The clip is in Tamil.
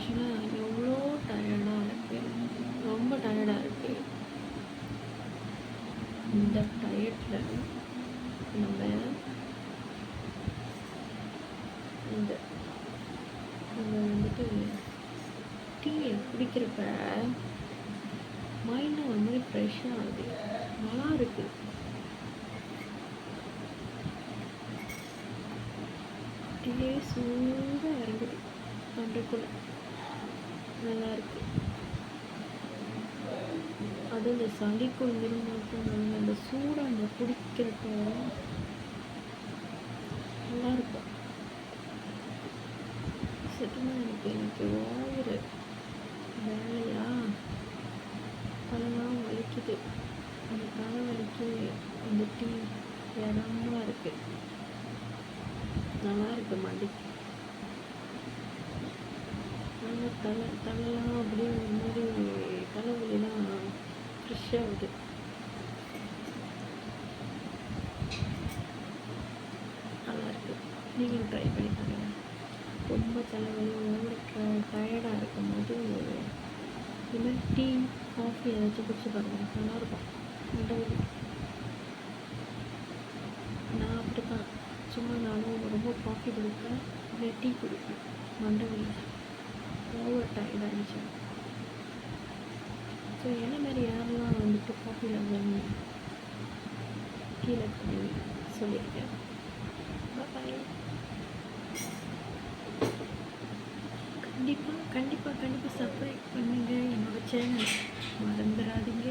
ஆக்சுவலாக எவ்வளோ டயர்டாக இருக்குது, ரொம்ப டயர்டாக இருக்குது. இந்த டயட்டில் நம்ம இந்த நம்ம வந்துட்டு டீயை குடிக்கிறப்ப மைண்டும் ஒரு மாதிரி ஃப்ரெஷ்ஷாக ஆகுது, நல்லா இருக்குது. டீயே சூடாக இறங்குது தொண்டைக்குள்ள, நல்லா இருக்கு. அது இந்த சளிக்கும் இருமலுக்கும் அந்த சூடாக அந்த குடிக்கிறப்ப நல்லா இருக்கும். சட்டுமாக எனக்கு ஓவரு வேலையா தலைலாம் வலிக்குது. அந்த தலை வலிக்கு இந்த டீ இடமா இருக்கு, நல்லா இருக்கு மடிக்கு. ஆனால் தலைலாம் அப்படியே ஒரு மாதிரி தலைவலிலாம் ஃப்ரெஷ்ஷாகுது. நல்லா இருக்கு, நீங்களும் ட்ரை பண்ணி பாருங்கள். ரொம்ப தலைவலி ஓவர் டயர்டாக இருக்கும் போது இது மாதிரி டீ காஃபி ஏதாச்சும் குடிச்சு பாருங்கள், நல்லாயிருக்கும். மண்டவலி நான் அப்படி தான், சும்மா நானும் ரொம்ப காஃபி குடிப்பேன், இல்லை டீ குடிப்பேன். மண்டவலி ஓவர் டயர்ட் ஆகிடுச்சு. ஸோ என்ன மாதிரி யாரெல்லாம் வந்துட்டு காஃபியில் வந்து கீழே சொல்லியிருக்கேன். பாய். கண்டிப்பாக சப்ஸ்கிரைப் பண்ணுங்கள் என்னோடய சேனல், மறந்துடாதீங்க.